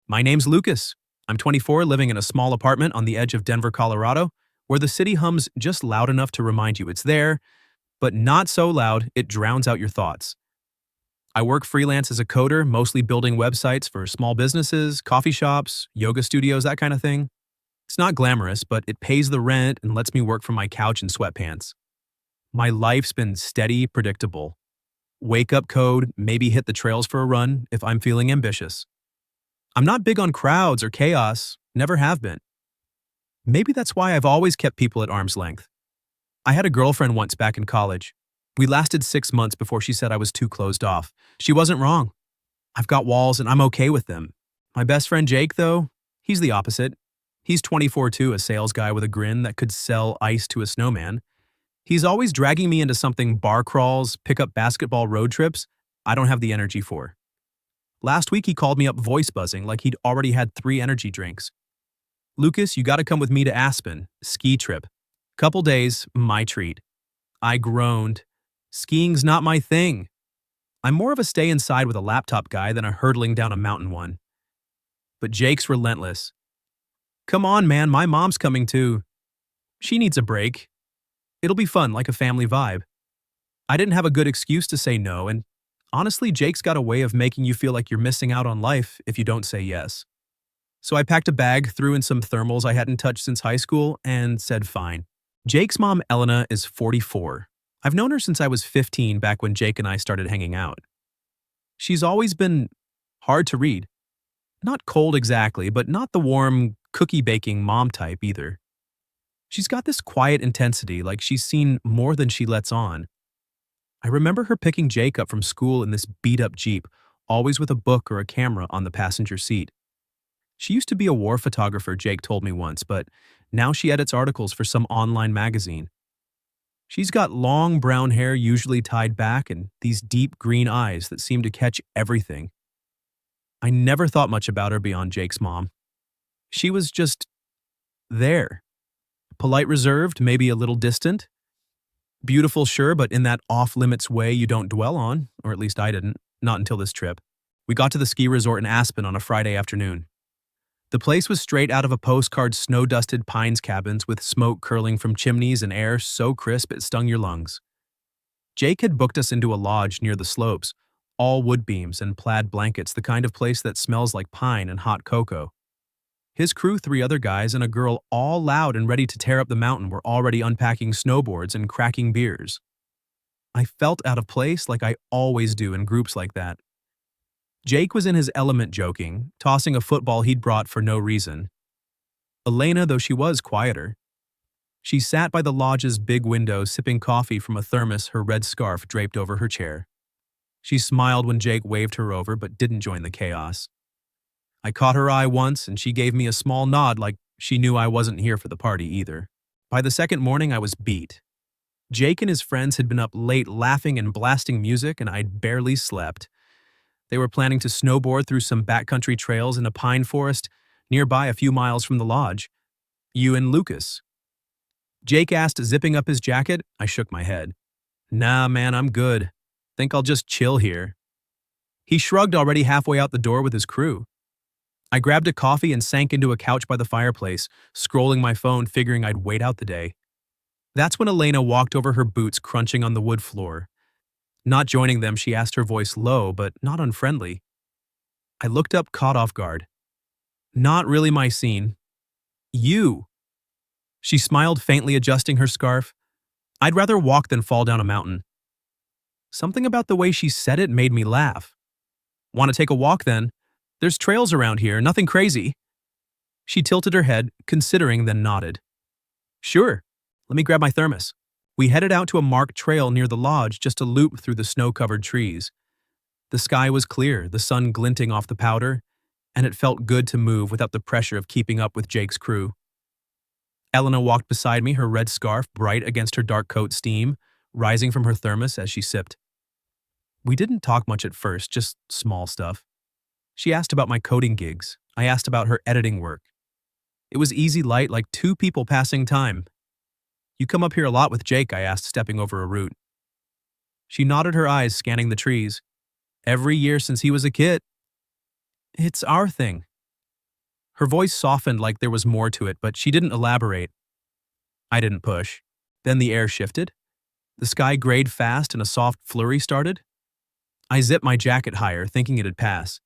My name's Lucas. I'm 24, living in a small apartment on the edge of Denver, Colorado, where the city hums just loud enough to remind you it's there, but not so loud it drowns out your thoughts. I work freelance as a coder, mostly building websites for small businesses, coffee shops, yoga studios, that kind of thing. It's not glamorous, but it pays the rent and lets me work from my couch in sweatpants. My life's been steady, predictable. Wake up code, maybe hit the trails for a run if I'm feeling ambitious. I'm not big on crowds or chaos, never have been. Maybe that's why I've always kept people at arm's length. I had a girlfriend once back in college. We lasted 6 months before she said I was too closed off. She wasn't wrong. I've got walls and I'm okay with them. My best friend Jake, though, he's the opposite. He's 24 too, a sales guy with a grin that could sell ice to a snowman. He's always dragging me into something bar crawls, pick-up basketball road trips I don't have the energy for. Last week he called me up voice buzzing like he'd already had 3 energy drinks. Lucas, you gotta come with me to Aspen, ski trip. Couple days, my treat. I groaned. Skiing's not my thing. I'm more of a stay inside with a laptop guy than a hurtling down a mountain one. But Jake's relentless. Come on, man, my mom's coming too. She needs a break. It'll be fun, like a family vibe. I didn't have a good excuse to say no, and honestly, Jake's got a way of making you feel like you're missing out on life if you don't say yes. So I packed a bag, threw in some thermals I hadn't touched since high school, and said fine. Jake's mom, Elena, is 44. I've known her since I was 15, back when Jake and I started hanging out. She's always been hard to read. Not cold exactly, but not the warm, cookie-baking mom type either. She's got this quiet intensity, like she's seen more than she lets on. I remember her picking Jake up from school in this beat-up Jeep, always with a book or a camera on the passenger seat. She used to be a war photographer, Jake told me once, but now she edits articles for some online magazine. She's got long brown hair usually tied back and these deep green eyes that seem to catch everything. I never thought much about her beyond Jake's mom. She was just there. Polite, reserved, maybe a little distant. Beautiful, sure, but in that off-limits way you don't dwell on, or at least I didn't, not until this trip. We got to the ski resort in Aspen on a Friday afternoon. The place was straight out of a postcard, snow-dusted pines cabins with smoke curling from chimneys and air so crisp it stung your lungs. Jake had booked us into a lodge near the slopes, all wood beams and plaid blankets, the kind of place that smells like pine and hot cocoa. His crew, 3 other guys, and a girl, all loud and ready to tear up the mountain, were already unpacking snowboards and cracking beers. I felt out of place like I always do in groups like that. Jake was in his element joking, tossing a football he'd brought for no reason. Elena, though she was quieter. She sat by the lodge's big window, sipping coffee from a thermos, her red scarf draped over her chair. She smiled when Jake waved her over, but didn't join the chaos. I caught her eye once, and she gave me a small nod like she knew I wasn't here for the party either. By the second morning, I was beat. Jake and his friends had been up late laughing and blasting music, and I'd barely slept. They were planning to snowboard through some backcountry trails in a pine forest nearby a few miles from the lodge. You and Lucas. Jake asked, zipping up his jacket. I shook my head. Nah, man, I'm good. Think I'll just chill here. He shrugged, already halfway out the door with his crew. I grabbed a coffee and sank into a couch by the fireplace, scrolling my phone, figuring I'd wait out the day. That's when Elena walked over, her boots crunching on the wood floor. Not joining them, she asked, her voice low but not unfriendly. I looked up, caught off guard. Not really my scene. You. She smiled faintly, adjusting her scarf. I'd rather walk than fall down a mountain. Something about the way she said it made me laugh. Want to take a walk then? There's trails around here, nothing crazy. She tilted her head, considering, then nodded. Sure. Let me grab my thermos. We headed out to a marked trail near the lodge, just a loop through the snow-covered trees. The sky was clear, the sun glinting off the powder, and it felt good to move without the pressure of keeping up with Jake's crew. Elena walked beside me, her red scarf bright against her dark coat steam, rising from her thermos as she sipped. We didn't talk much at first, just small stuff. She asked about my coding gigs. I asked about her editing work. It was easy light, like 2 people passing time. You come up here a lot with Jake, I asked, stepping over a root. She nodded, her eyes scanning the trees. Every year since he was a kid. It's our thing. Her voice softened like there was more to it, but she didn't elaborate. I didn't push. Then the air shifted. The sky grayed fast and a soft flurry started. I zipped my jacket higher, thinking it'd pass.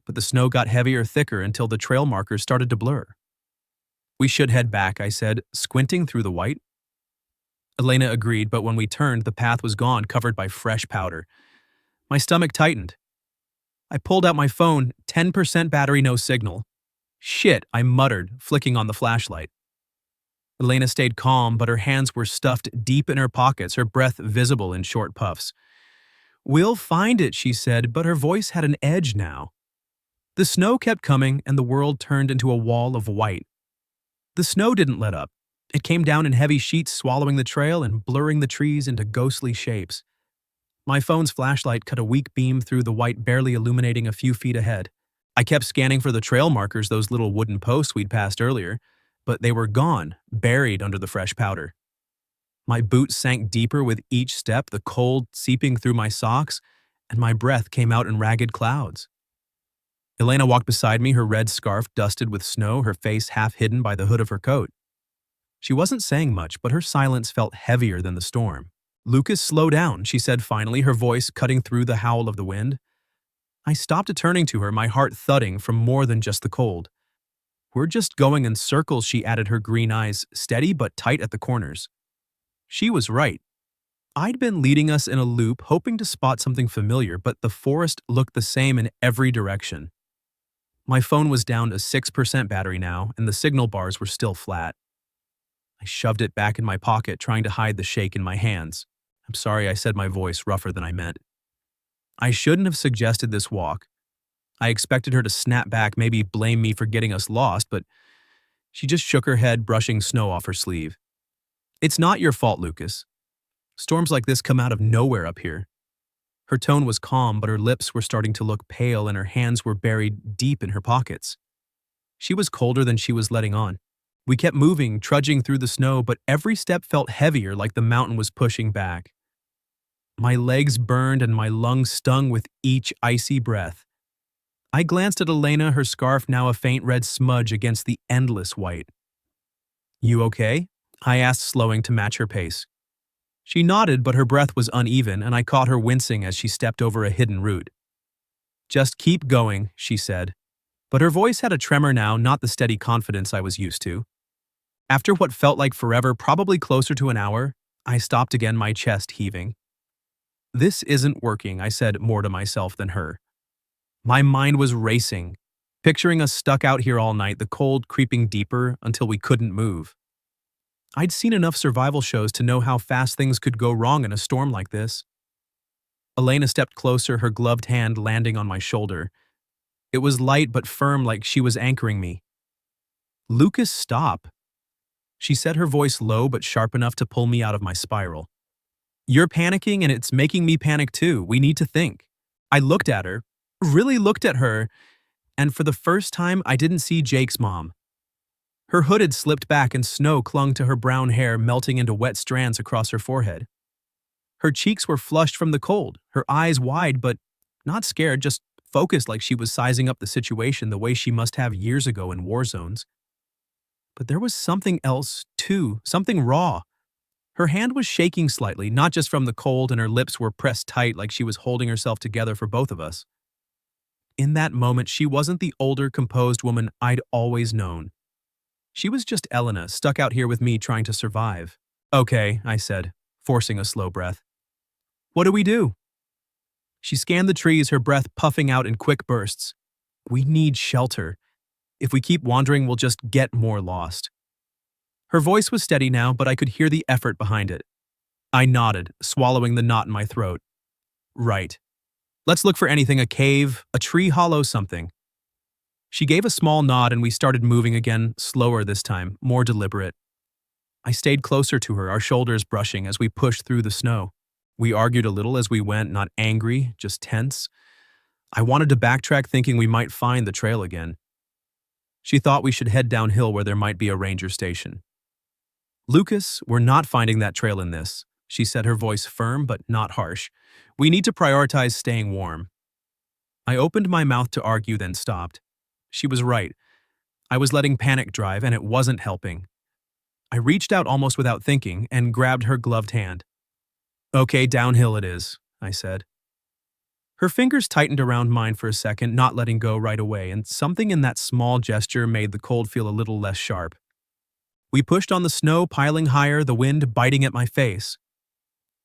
But the snow got heavier, thicker until the trail markers started to blur. We should head back, I said, squinting through the white. Elena agreed, but when we turned, the path was gone, covered by fresh powder. My stomach tightened. I pulled out my phone, 10% battery, no signal. Shit, I muttered, flicking on the flashlight. Elena stayed calm, but her hands were stuffed deep in her pockets, her breath visible in short puffs. We'll find it, she said, but her voice had an edge now. The snow kept coming, and the world turned into a wall of white. The snow didn't let up. It came down in heavy sheets, swallowing the trail and blurring the trees into ghostly shapes. My phone's flashlight cut a weak beam through the white, barely illuminating a few feet ahead. I kept scanning for the trail markers, those little wooden posts we'd passed earlier, but they were gone, buried under the fresh powder. My boots sank deeper with each step, the cold seeping through my socks, and my breath came out in ragged clouds. Elena walked beside me, her red scarf dusted with snow, her face half hidden by the hood of her coat. She wasn't saying much, but her silence felt heavier than the storm. Lucas, slow down, she said finally, her voice cutting through the howl of the wind. I stopped turning to her, my heart thudding from more than just the cold. We're just going in circles, she added, her green eyes steady but tight at the corners. She was right. I'd been leading us in a loop, hoping to spot something familiar, but the forest looked the same in every direction. My phone was down to 6% battery now, and the signal bars were still flat. I shoved it back in my pocket, trying to hide the shake in my hands. I'm sorry, I said, my voice rougher than I meant. I shouldn't have suggested this walk. I expected her to snap back, maybe blame me for getting us lost, but she just shook her head, brushing snow off her sleeve. It's not your fault, Lucas. Storms like this come out of nowhere up here. Her tone was calm, but her lips were starting to look pale and her hands were buried deep in her pockets. She was colder than she was letting on. We kept moving, trudging through the snow, but every step felt heavier, like the mountain was pushing back. My legs burned and my lungs stung with each icy breath. I glanced at Elena, her scarf now a faint red smudge against the endless white. You okay? I asked, slowing to match her pace. She nodded, but her breath was uneven, and I caught her wincing as she stepped over a hidden root. Just keep going, she said. But her voice had a tremor now, not the steady confidence I was used to. After what felt like forever, probably closer to an hour, I stopped again, my chest heaving. This isn't working, I said, more to myself than her. My mind was racing, picturing us stuck out here all night, the cold creeping deeper until we couldn't move. I'd seen enough survival shows to know how fast things could go wrong in a storm like this. Elena stepped closer, her gloved hand landing on my shoulder. It was light but firm, like she was anchoring me. Lucas, stop. She said, her voice low but sharp enough to pull me out of my spiral. You're panicking and it's making me panic too. We need to think. I looked at her, really looked at her, and for the first time I didn't see Jake's mom. Her hood had slipped back and snow clung to her brown hair, melting into wet strands across her forehead. Her cheeks were flushed from the cold, her eyes wide but not scared, just focused, like she was sizing up the situation the way she must have years ago in war zones. But there was something else, too, something raw. Her hand was shaking slightly, not just from the cold, and her lips were pressed tight like she was holding herself together for both of us. In that moment, she wasn't the older, composed woman I'd always known. She was just Elena, stuck out here with me trying to survive. Okay, I said, forcing a slow breath. What do we do? She scanned the trees, her breath puffing out in quick bursts. We need shelter. If we keep wandering, we'll just get more lost. Her voice was steady now, but I could hear the effort behind it. I nodded, swallowing the knot in my throat. Right. Let's look for anything, a cave, a tree hollow, something. She gave a small nod and we started moving again, slower this time, more deliberate. I stayed closer to her, our shoulders brushing as we pushed through the snow. We argued a little as we went, not angry, just tense. I wanted to backtrack, thinking we might find the trail again. She thought we should head downhill where there might be a ranger station. Lucas, we're not finding that trail in this, she said, her voice firm but not harsh. We need to prioritize staying warm. I opened my mouth to argue, then stopped. She was right. I was letting panic drive, and it wasn't helping. I reached out almost without thinking and grabbed her gloved hand. "Okay, downhill it is," I said. Her fingers tightened around mine for a second, not letting go right away, and something in that small gesture made the cold feel a little less sharp. We pushed on the snow, piling higher, the wind biting at my face.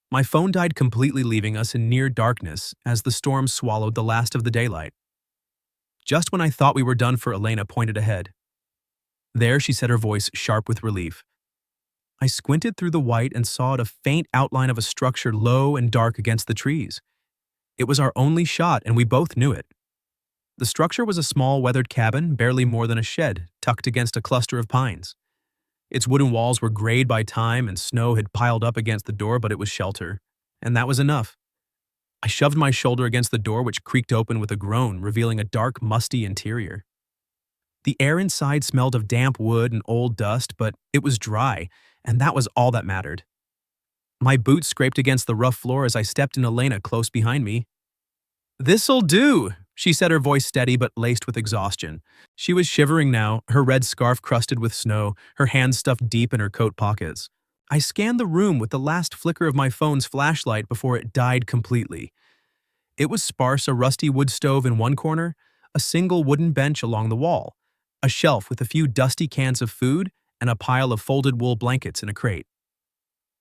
My phone died completely, leaving us in near darkness as the storm swallowed the last of the daylight. Just when I thought we were done for, Elena pointed ahead. There, she said, her voice sharp with relief. I squinted through the white and saw a faint outline of a structure low and dark against the trees. It was our only shot, and we both knew it. The structure was a small, weathered cabin, barely more than a shed, tucked against a cluster of pines. Its wooden walls were grayed by time, and snow had piled up against the door, but it was shelter. And that was enough. I shoved my shoulder against the door, which creaked open with a groan, revealing a dark, musty interior. The air inside smelled of damp wood and old dust, but it was dry, and that was all that mattered. My boots scraped against the rough floor as I stepped in, Elena close behind me. "This'll do," she said, her voice steady but laced with exhaustion. She was shivering now, her red scarf crusted with snow, her hands stuffed deep in her coat pockets. I scanned the room with the last flicker of my phone's flashlight before it died completely. It was sparse: a rusty wood stove in one corner, a single wooden bench along the wall, a shelf with a few dusty cans of food, and a pile of folded wool blankets in a crate.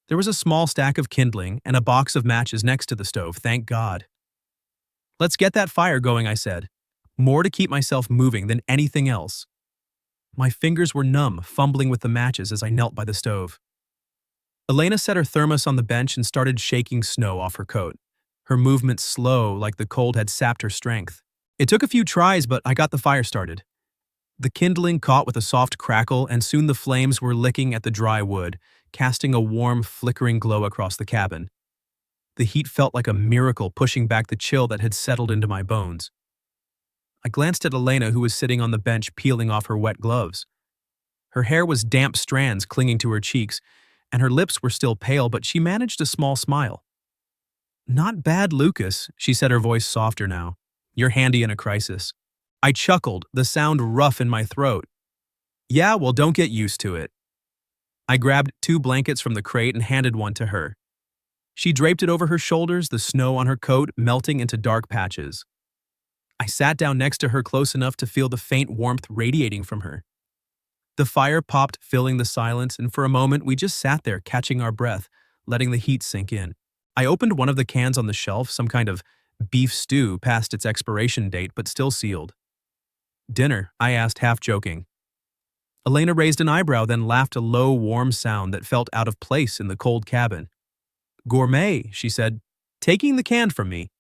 There was a small stack of kindling and a box of matches next to the stove, thank God. "Let's get that fire going," I said, more to keep myself moving than anything else. My fingers were numb, fumbling with the matches as I knelt by the stove. Elena set her thermos on the bench and started shaking snow off her coat, her movements slow, like the cold had sapped her strength. It took a few tries, but I got the fire started. The kindling caught with a soft crackle, and soon the flames were licking at the dry wood, casting a warm, flickering glow across the cabin. The heat felt like a miracle, pushing back the chill that had settled into my bones. I glanced at Elena, who was sitting on the bench peeling off her wet gloves. Her hair was damp strands clinging to her cheeks, and her lips were still pale, but she managed a small smile. "Not bad, Lucas," she said, her voice softer now. "You're handy in a crisis." I chuckled, the sound rough in my throat. "Yeah, well, don't get used to it." I grabbed 2 blankets from the crate and handed one to her. She draped it over her shoulders, the snow on her coat melting into dark patches. I sat down next to her, close enough to feel the faint warmth radiating from her. The fire popped, filling the silence, and for a moment we just sat there, catching our breath, letting the heat sink in. I opened one of the cans on the shelf, some kind of beef stew past its expiration date but still sealed. "Dinner?" I asked, half joking. Elena raised an eyebrow, then laughed, a low, warm sound that felt out of place in the cold cabin. "Gourmet," she said, taking the can from me.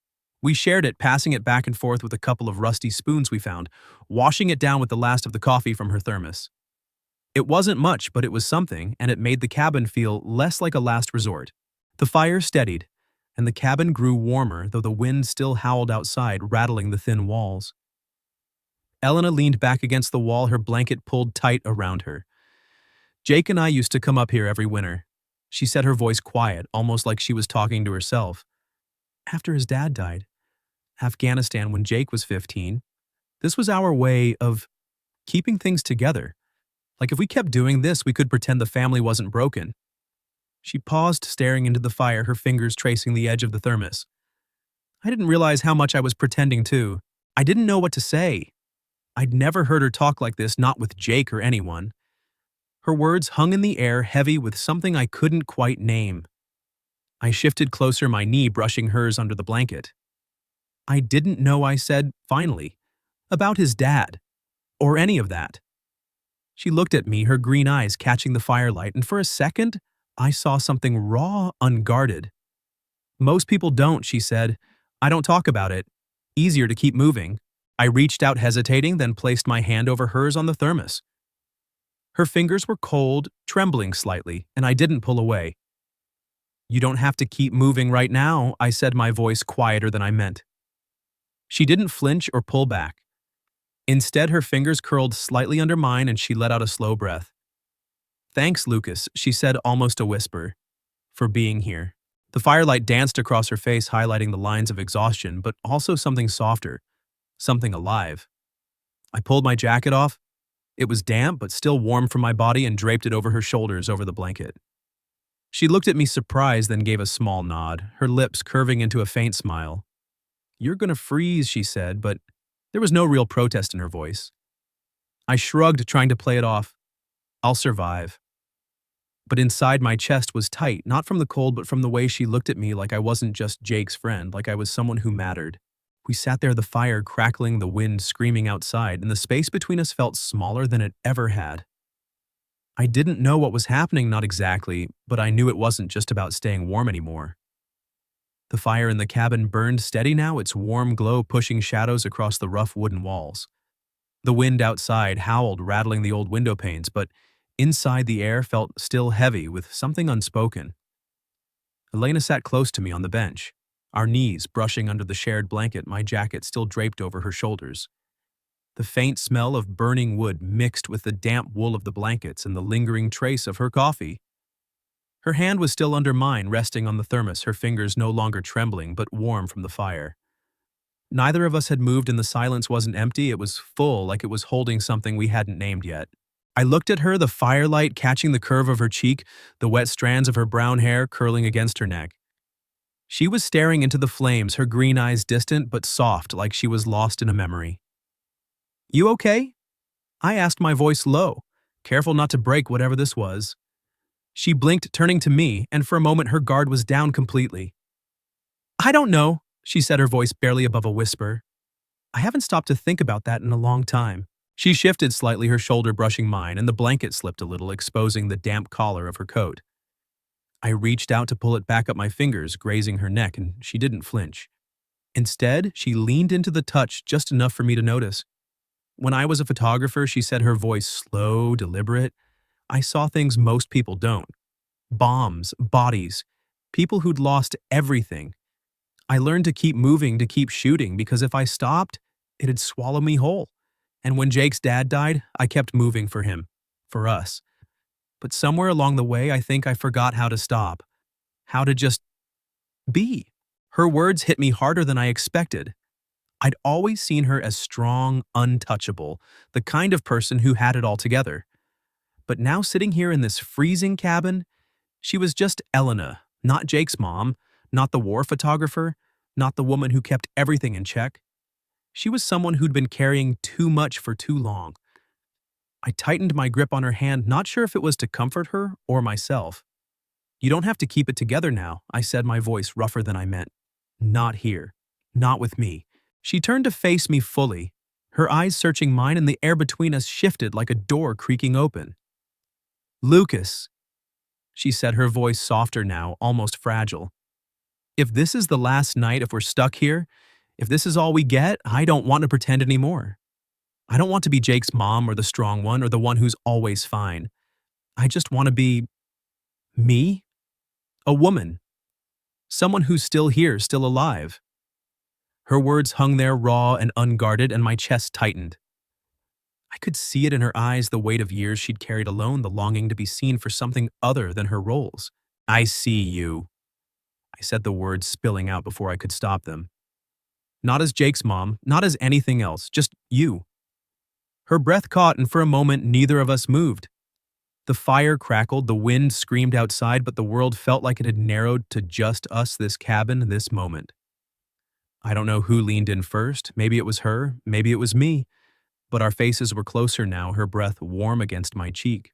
We shared it, passing it back and forth with a couple of rusty spoons we found, washing it down with the last of the coffee from her thermos. It wasn't much, but it was something, and it made the cabin feel less like a last resort. The fire steadied, and the cabin grew warmer, though the wind still howled outside, rattling the thin walls. Elena leaned back against the wall, her blanket pulled tight around her. "Jake and I used to come up here every winter," she said, her voice quiet, almost like she was talking to herself. "After his dad died, Afghanistan, when Jake was 15, this was our way of keeping things together. Like if we kept doing this, we could pretend the family wasn't broken." She paused, staring into the fire, her fingers tracing the edge of the thermos. I didn't realize how much I was pretending too. I didn't know what to say. I'd never heard her talk like this, not with Jake or anyone. Her words hung in the air, heavy with something I couldn't quite name. I shifted closer, my knee brushing hers under the blanket. "I didn't know," I said, finally, "about his dad, or any of that." She looked at me, her green eyes catching the firelight, and for a second, I saw something raw, unguarded. "Most people don't," she said. "I don't talk about it. Easier to keep moving." I reached out, hesitating, then placed my hand over hers on the thermos. Her fingers were cold, trembling slightly, and I didn't pull away. "You don't have to keep moving right now," I said, my voice quieter than I meant. She didn't flinch or pull back. Instead, her fingers curled slightly under mine and she let out a slow breath. "Thanks, Lucas," she said, almost a whisper, "for being here." The firelight danced across her face, highlighting the lines of exhaustion, but also something softer, something alive. I pulled my jacket off, It was damp but still warm from my body and draped it over her shoulders over the blanket. She looked at me surprised, then gave a small nod, her lips curving into a faint smile. "You're gonna freeze," she said, but there was no real protest in her voice. I shrugged, trying to play it off. "I'll survive." But inside my chest was tight, not from the cold but from the way she looked at me, like I wasn't just Jake's friend, like I was someone who mattered. We sat there, the fire crackling, the wind screaming outside, and the space between us felt smaller than it ever had. I didn't know what was happening, not exactly, but I knew it wasn't just about staying warm anymore. The fire in the cabin burned steady now, its warm glow pushing shadows across the rough wooden walls. The wind outside howled, rattling the old window panes, but inside the air felt still heavy with something unspoken. Elena sat close to me on the bench, our knees brushing under the shared blanket, my jacket still draped over her shoulders. The faint smell of burning wood mixed with the damp wool of the blankets and the lingering trace of her coffee. Her hand was still under mine, resting on the thermos, her fingers no longer trembling but warm from the fire. Neither of us had moved and the silence wasn't empty, it was full, like it was holding something we hadn't named yet. I looked at her, the firelight catching the curve of her cheek, the wet strands of her brown hair curling against her neck. She was staring into the flames, her green eyes distant but soft, like she was lost in a memory. "You okay?" I asked, my voice low, careful not to break whatever this was. She blinked, turning to me, and for a moment her guard was down completely. "I don't know," she said, her voice barely above a whisper. "I haven't stopped to think about that in a long time." She shifted slightly, her shoulder brushing mine, and the blanket slipped a little, exposing the damp collar of her coat. I reached out to pull it back up, my fingers grazing her neck, and she didn't flinch. Instead, she leaned into the touch just enough for me to notice. "When I was a photographer," she said, her voice slow, deliberate, "I saw things most people don't. Bombs, bodies, people who'd lost everything. I learned to keep moving, to keep shooting, because if I stopped, it'd swallow me whole. And when Jake's dad died, I kept moving for him, for us. But somewhere along the way, I think I forgot how to stop, how to just be." Her words hit me harder than I expected. I'd always seen her as strong, untouchable, the kind of person who had it all together. But now, sitting here in this freezing cabin, she was just Elena, not Jake's mom, not the war photographer, not the woman who kept everything in check. She was someone who'd been carrying too much for too long. I tightened my grip on her hand, not sure if it was to comfort her or myself. "You don't have to keep it together now," I said, my voice rougher than I meant. "Not here. Not with me." She turned to face me fully, her eyes searching mine, and the air between us shifted like a door creaking open. "Lucas," she said, her voice softer now, almost fragile. "If this is the last night, if we're stuck here, if this is all we get, I don't want to pretend anymore. I don't want to be Jake's mom or the strong one or the one who's always fine. I just want to be me, a woman, someone who's still here, still alive." Her words hung there raw and unguarded, and my chest tightened. I could see it in her eyes, the weight of years she'd carried alone, the longing to be seen for something other than her roles. "I see you," I said, the words spilling out before I could stop them. "Not as Jake's mom, not as anything else, just you." Her breath caught, and for a moment neither of us moved. The fire crackled, the wind screamed outside, but the world felt like it had narrowed to just us, this cabin, this moment. I don't know who leaned in first, maybe it was her, maybe it was me, but our faces were closer now, her breath warm against my cheek.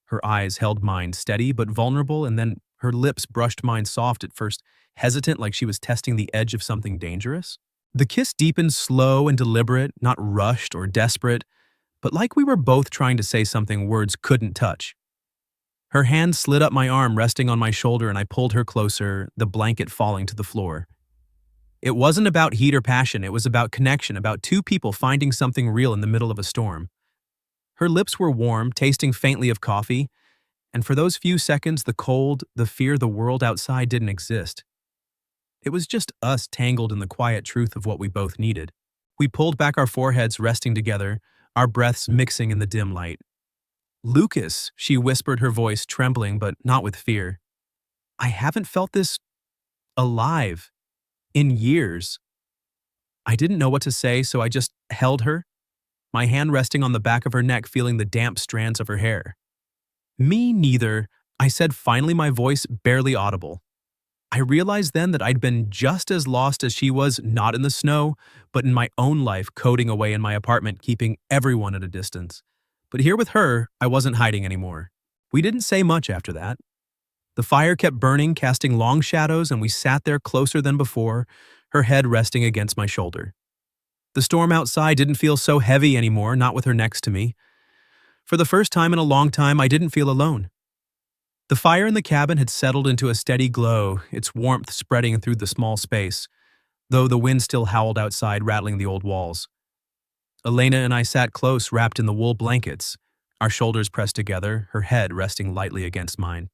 Her eyes held mine, steady but vulnerable, and then her lips brushed mine, soft at first, hesitant, like she was testing the edge of something dangerous. The kiss deepened, slow and deliberate, not rushed or desperate, but like we were both trying to say something words couldn't touch. Her hand slid up my arm, resting on my shoulder, and I pulled her closer, the blanket falling to the floor. It wasn't about heat or passion, it was about connection, about two people finding something real in the middle of a storm. Her lips were warm, tasting faintly of coffee, and for those few seconds, the cold, the fear, the world outside didn't exist. It was just us tangled in the quiet truth of what we both needed. We pulled back our foreheads, resting together, our breaths mixing in the dim light. "Lucas," she whispered, her voice trembling but not with fear. "I haven't felt this alive in years." I didn't know what to say, so I just held her. my hand resting on the back of her neck, feeling the damp strands of her hair. Me neither, I said, finally, my voice barely audible. I realized then that I'd been just as lost as she was, not in the snow, but in my own life, coding away in my apartment, keeping everyone at a distance. But here with her, I wasn't hiding anymore. We didn't say much after that. The fire kept burning, casting long shadows, and we sat there closer than before, her head resting against my shoulder. The storm outside didn't feel so heavy anymore, not with her next to me. For the first time in a long time, I didn't feel alone. The fire in the cabin had settled into a steady glow, its warmth spreading through the small space, though the wind still howled outside, rattling the old walls. Elena and I sat close, wrapped in the wool blankets, our shoulders pressed together, her head resting lightly against mine.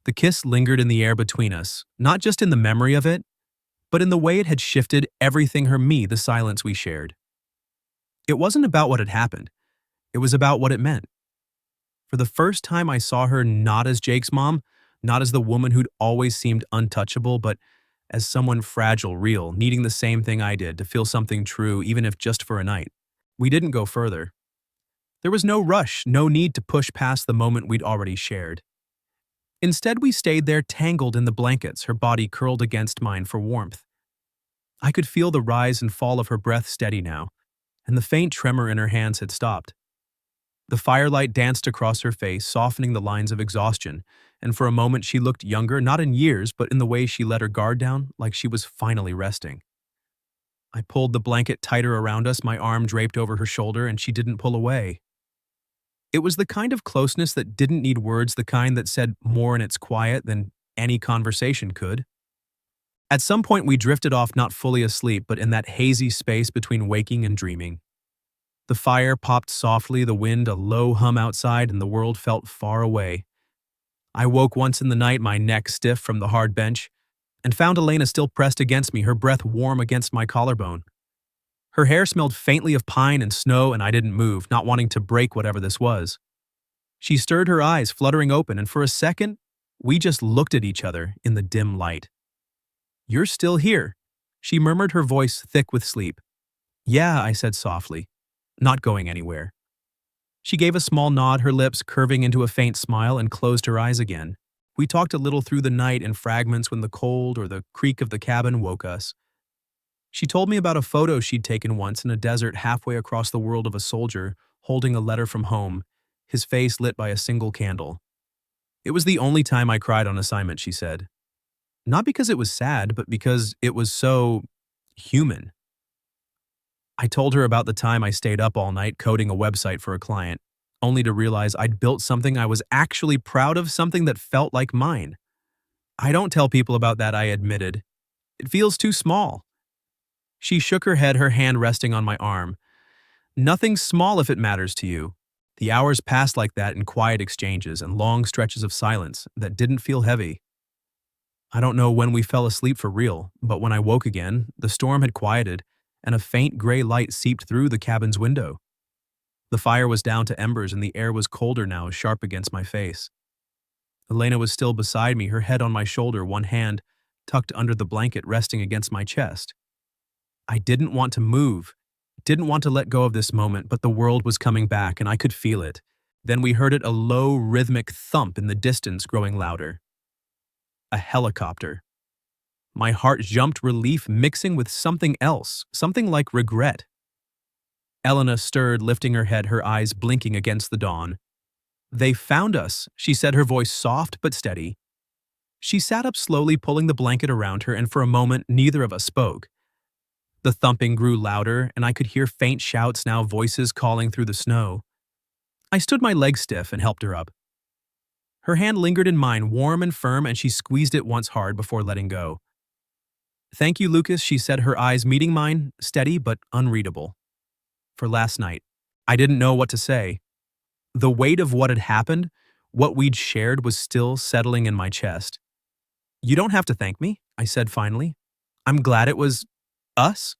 The kiss lingered in the air between us, not just in the memory of it, but in the way it had shifted everything the silence we shared. It wasn't about what had happened. It was about what it meant. For the first time, I saw her not as Jake's mom, not as the woman who'd always seemed untouchable, but as someone fragile, real, needing the same thing I did, to feel something true, even if just for a night. We didn't go further. There was no rush, no need to push past the moment we'd already shared. Instead, we stayed there tangled in the blankets, her body curled against mine for warmth. I could feel the rise and fall of her breath steady now, and the faint tremor in her hands had stopped. The firelight danced across her face, softening the lines of exhaustion, and for a moment she looked younger, not in years, but in the way she let her guard down, like she was finally resting. I pulled the blanket tighter around us, my arm draped over her shoulder, and she didn't pull away. It was the kind of closeness that didn't need words, the kind that said more in its quiet than any conversation could. At some point we drifted off, not fully asleep, but in that hazy space between waking and dreaming. The fire popped softly, the wind a low hum outside, and the world felt far away. I woke once in the night, my neck stiff from the hard bench, and found Elena still pressed against me, her breath warm against my collarbone. Her hair smelled faintly of pine and snow, and I didn't move, not wanting to break whatever this was. She stirred her eyes, fluttering open, and for a second, we just looked at each other in the dim light. "You're still here," she murmured, her voice thick with sleep. "Yeah," I said softly. "Not going anywhere." She gave a small nod, her lips curving into a faint smile, and closed her eyes again. We talked a little through the night in fragments when the cold or the creak of the cabin woke us. She told me about a photo she'd taken once in a desert halfway across the world of a soldier holding a letter from home, his face lit by a single candle. "It was the only time I cried on assignment," she said. Not because it was sad, but because it was so human. I told her about the time I stayed up all night coding a website for a client, only to realize I'd built something I was actually proud of, something that felt like mine. "I don't tell people about that," I admitted. "It feels too small." She shook her head, her hand resting on my arm. "Nothing's small if it matters to you." The hours passed like that, in quiet exchanges and long stretches of silence that didn't feel heavy. I don't know when we fell asleep for real, but when I woke again, the storm had quieted, and a faint gray light seeped through the cabin's window. The fire was down to embers, and the air was colder now, sharp against my face. Elena was still beside me, her head on my shoulder, one hand tucked under the blanket resting against my chest. I didn't want to move, didn't want to let go of this moment, but the world was coming back, and I could feel it. Then we heard it, a low, rhythmic thump in the distance, growing louder. A helicopter. My heart jumped, relief mixing with something else, something like regret. Elena stirred, lifting her head, her eyes blinking against the dawn. "They found us," she said, her voice soft but steady. She sat up slowly, pulling the blanket around her, and for a moment neither of us spoke. The thumping grew louder, and I could hear faint shouts now, voices calling through the snow. I stood, my legs stiff, and helped her up. Her hand lingered in mine, warm and firm, and she squeezed it once hard before letting go. "Thank you, Lucas," she said, her eyes meeting mine, steady but unreadable. "For last night." I didn't know what to say. The weight of what had happened, what we'd shared, was still settling in my chest. "You don't have to thank me," I said finally. "I'm glad it was us."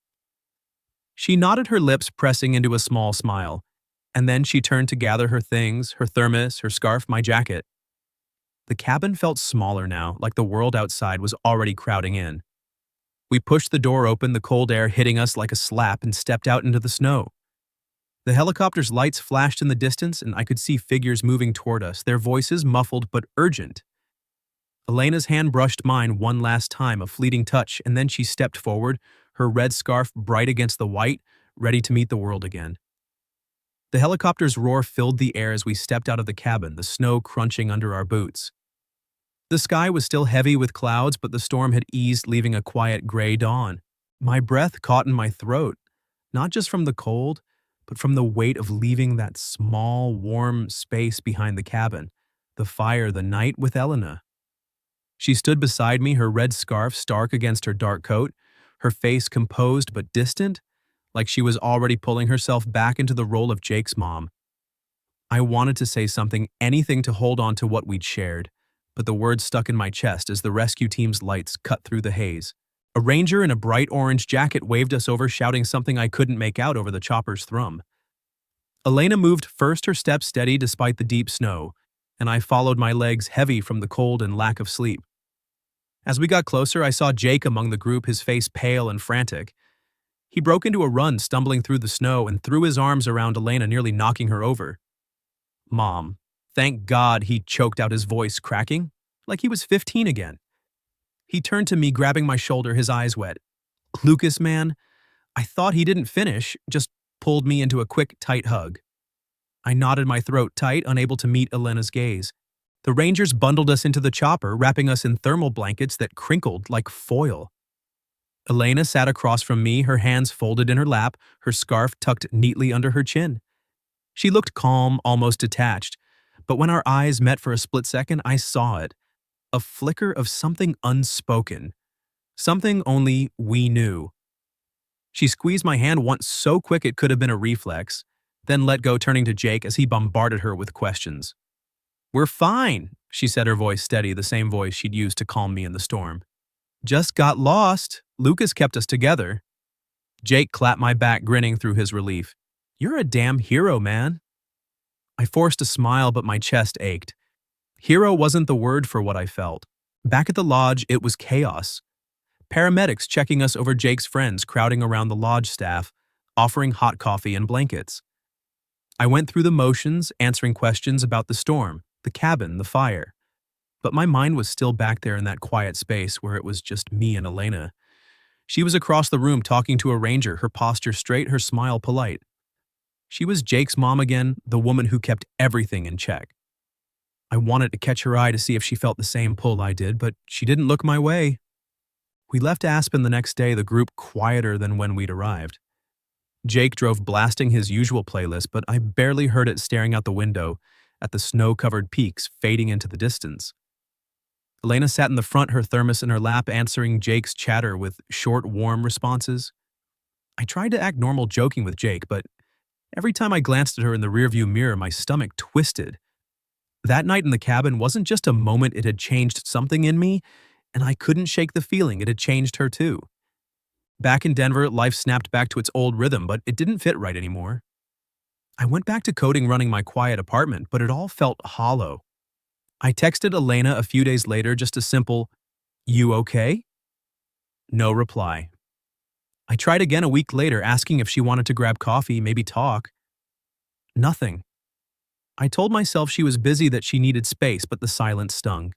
She nodded, her lips pressing into a small smile, and then she turned to gather her things, her thermos, her scarf, my jacket. The cabin felt smaller now, like the world outside was already crowding in. We pushed the door open, the cold air hitting us like a slap, and stepped out into the snow. The helicopter's lights flashed in the distance, and I could see figures moving toward us, their voices muffled but urgent. Elena's hand brushed mine one last time, a fleeting touch, and then she stepped forward, her red scarf bright against the white, ready to meet the world again. The helicopter's roar filled the air as we stepped out of the cabin, the snow crunching under our boots. The sky was still heavy with clouds, but the storm had eased, leaving a quiet gray dawn. My breath caught in my throat, not just from the cold, but from the weight of leaving that small, warm space behind the cabin, the fire, the night with Elena. She stood beside me, her red scarf stark against her dark coat, her face composed but distant, like she was already pulling herself back into the role of Jake's mom. I wanted to say something, anything to hold on to what we'd shared, but the words stuck in my chest as the rescue team's lights cut through the haze. A ranger in a bright orange jacket waved us over, shouting something I couldn't make out over the chopper's thrum. Elena moved first, her steps steady despite the deep snow, and I followed, my legs heavy from the cold and lack of sleep. As we got closer, I saw Jake among the group, his face pale and frantic. He broke into a run, stumbling through the snow, and threw his arms around Elena, nearly knocking her over. "Mom, thank God," he choked out, his voice cracking, like he was 15 again. He turned to me, grabbing my shoulder, his eyes wet. "Lucas, man." I thought he didn't finish, just pulled me into a quick, tight hug. I nodded, my throat tight, unable to meet Elena's gaze. The Rangers bundled us into the chopper, wrapping us in thermal blankets that crinkled like foil. Elena sat across from me, her hands folded in her lap, her scarf tucked neatly under her chin. She looked calm, almost detached, but when our eyes met for a split second, I saw it. A flicker of something unspoken. Something only we knew. She squeezed my hand once so quick it could have been a reflex, then let go, turning to Jake as he bombarded her with questions. "We're fine," she said, her voice steady, the same voice she'd used to calm me in the storm. "Just got lost. Lucas kept us together." Jake clapped my back, grinning through his relief. "You're a damn hero, man." I forced a smile, but my chest ached. Hero wasn't the word for what I felt. Back at the lodge, it was chaos. Paramedics checking us over, Jake's friends crowding around the lodge staff, offering hot coffee and blankets. I went through the motions, answering questions about the storm, the cabin, the fire. But my mind was still back there in that quiet space where it was just me and Elena. She was across the room talking to a ranger, her posture straight, her smile polite. She was Jake's mom again, the woman who kept everything in check. I wanted to catch her eye to see if she felt the same pull I did, but she didn't look my way. We left Aspen the next day, the group quieter than when we'd arrived. Jake drove blasting his usual playlist, but I barely heard it, staring out the window at the snow-covered peaks fading into the distance. Elena sat in the front, her thermos in her lap, answering Jake's chatter with short, warm responses. I tried to act normal, joking with Jake, but every time I glanced at her in the rearview mirror, my stomach twisted. That night in the cabin wasn't just a moment, it had changed something in me, and I couldn't shake the feeling it had changed her too. Back in Denver, life snapped back to its old rhythm, but it didn't fit right anymore. I went back to coding, running my quiet apartment, but it all felt hollow. I texted Elena a few days later, just a simple, "You okay?" No reply. I tried again a week later, asking if she wanted to grab coffee, maybe talk. Nothing. I told myself she was busy, that she needed space, but the silence stung.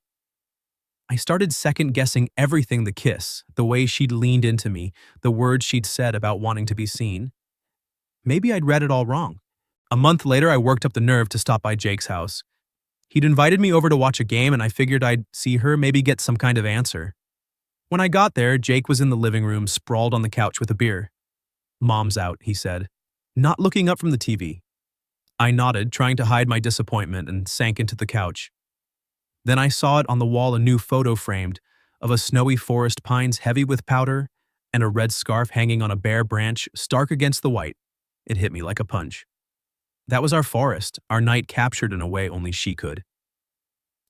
I started second-guessing everything, the kiss, the way she'd leaned into me, the words she'd said about wanting to be seen. Maybe I'd read it all wrong. A month later, I worked up the nerve to stop by Jake's house. He'd invited me over to watch a game, and I figured I'd see her, maybe get some kind of answer. When I got there, Jake was in the living room, sprawled on the couch with a beer. "Mom's out," he said, not looking up from the TV. I nodded, trying to hide my disappointment, and sank into the couch. Then I saw it on the wall, a new photo framed, of a snowy forest, pines heavy with powder, and a red scarf hanging on a bare branch, stark against the white. It hit me like a punch. That was our forest, our night captured in a way only she could.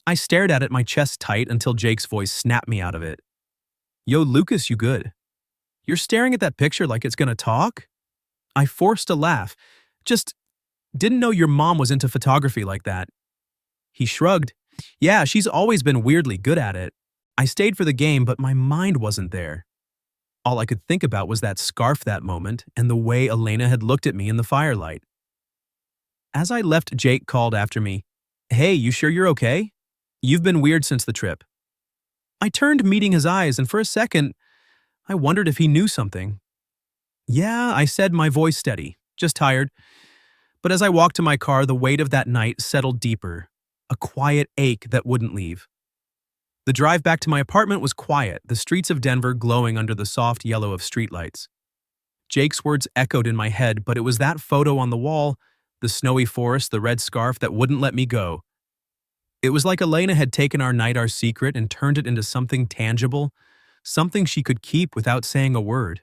I stared at it, my chest tight, until Jake's voice snapped me out of it. "Yo, Lucas, you good? You're staring at that picture like it's gonna talk?" I forced a laugh. "Just didn't know your mom was into photography like that." He shrugged. "Yeah, she's always been weirdly good at it. I stayed for the game, but my mind wasn't there." All I could think about was that scarf that moment and the way Elena had looked at me in the firelight. As I left, Jake called after me. Hey, you sure you're okay? You've been weird since the trip. I turned, meeting his eyes, and for a second, I wondered if he knew something. Yeah, I said, my voice steady, just tired. But as I walked to my car, the weight of that night settled deeper, a quiet ache that wouldn't leave. The drive back to my apartment was quiet, the streets of Denver glowing under the soft yellow of streetlights. Jake's words echoed in my head, but it was that photo on the wall, the snowy forest, the red scarf, that wouldn't let me go. It was like Elena had taken our night, our secret, and turned it into something tangible, something she could keep without saying a word.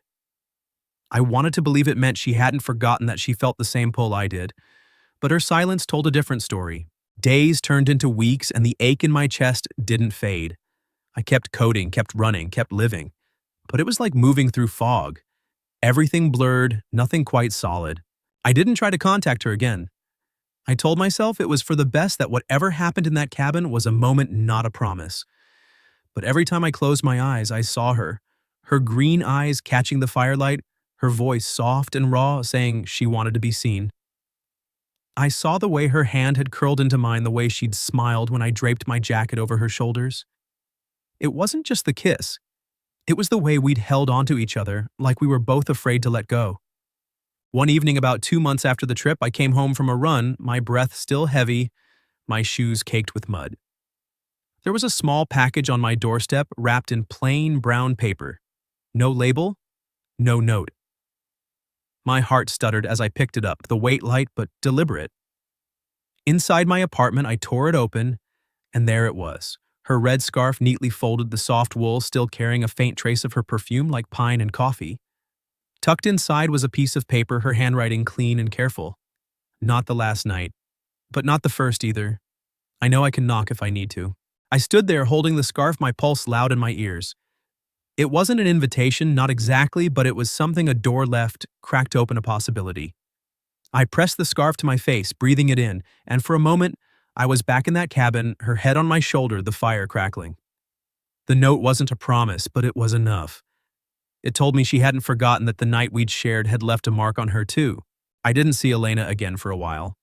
I wanted to believe it meant she hadn't forgotten that she felt the same pull I did, but her silence told a different story. Days turned into weeks, and the ache in my chest didn't fade. I kept coding, kept running, kept living. But it was like moving through fog. Everything blurred, nothing quite solid. I didn't try to contact her again. I told myself it was for the best, that whatever happened in that cabin was a moment, not a promise. But every time I closed my eyes, I saw her. Her green eyes catching the firelight, her voice soft and raw, saying she wanted to be seen. I saw the way her hand had curled into mine, the way she'd smiled when I draped my jacket over her shoulders. It wasn't just the kiss. It was the way we'd held onto each other, like we were both afraid to let go. One evening about 2 months after the trip, I came home from a run, my breath still heavy, my shoes caked with mud. There was a small package on my doorstep wrapped in plain brown paper. No label, no note. My heart stuttered as I picked it up, the weight light but deliberate. Inside my apartment, I tore it open, and there it was. Her red scarf neatly folded, the soft wool still carrying a faint trace of her perfume like pine and coffee. Tucked inside was a piece of paper, her handwriting clean and careful. Not the last night, but not the first either. I know I can knock if I need to. I stood there holding the scarf, my pulse loud in my ears. It wasn't an invitation, not exactly, but it was something, a door left, cracked open, a possibility. I pressed the scarf to my face, breathing it in, and for a moment, I was back in that cabin, her head on my shoulder, the fire crackling. The note wasn't a promise, but it was enough. It told me she hadn't forgotten that the night we'd shared had left a mark on her too. I didn't see Elena again for a while.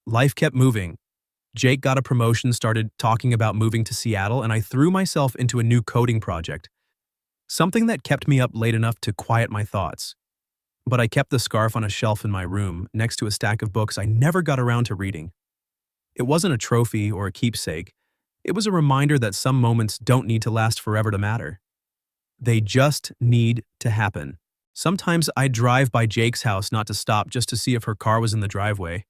Life kept moving. Jake got a promotion, started talking about moving to Seattle, and I threw myself into a new coding project. Something that kept me up late enough to quiet my thoughts. But I kept the scarf on a shelf in my room, next to a stack of books I never got around to reading. It wasn't a trophy or a keepsake. It was a reminder that some moments don't need to last forever to matter. They just need to happen. Sometimes I'd drive by Jake's house, not to stop, just to see if her car was in the driveway.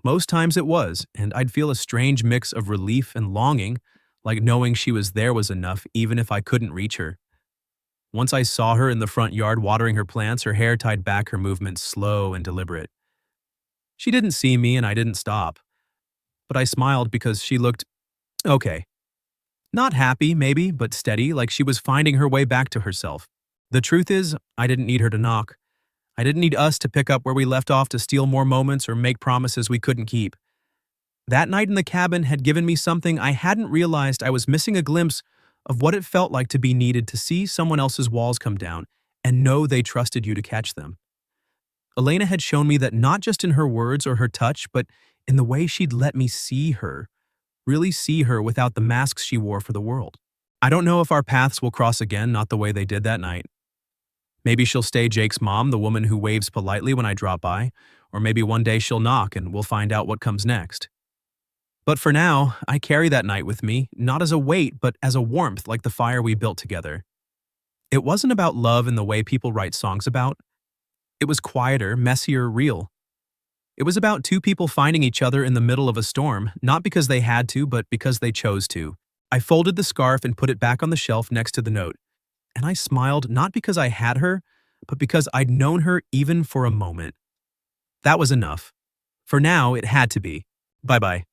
Most times it was, and I'd feel a strange mix of relief and longing, like knowing she was there was enough even if I couldn't reach her. Once I saw her in the front yard watering her plants, her hair tied back, her movements slow and deliberate. She didn't see me and I didn't stop. But I smiled because she looked okay. Not happy, maybe, but steady, like she was finding her way back to herself. The truth is, I didn't need her to knock. I didn't need us to pick up where we left off, to steal more moments or make promises we couldn't keep. That night in the cabin had given me something I hadn't realized. I was missing, a glimpse of what it felt like to be needed, to see someone else's walls come down and know they trusted you to catch them. Elena had shown me that, not just in her words or her touch, but in the way she'd let me see her, really see her without the masks she wore for the world. I don't know if our paths will cross again, not the way they did that night. Maybe she'll stay Jake's mom, the woman who waves politely when I drop by, or maybe one day she'll knock and we'll find out what comes next. But for now, I carry that night with me, not as a weight, but as a warmth, like the fire we built together. It wasn't about love in the way people write songs about. It was quieter, messier, real. It was about two people finding each other in the middle of a storm, not because they had to, but because they chose to. I folded the scarf and put it back on the shelf next to the note. And I smiled, not because I had her, but because I'd known her even for a moment. That was enough. For now, it had to be. Bye-bye.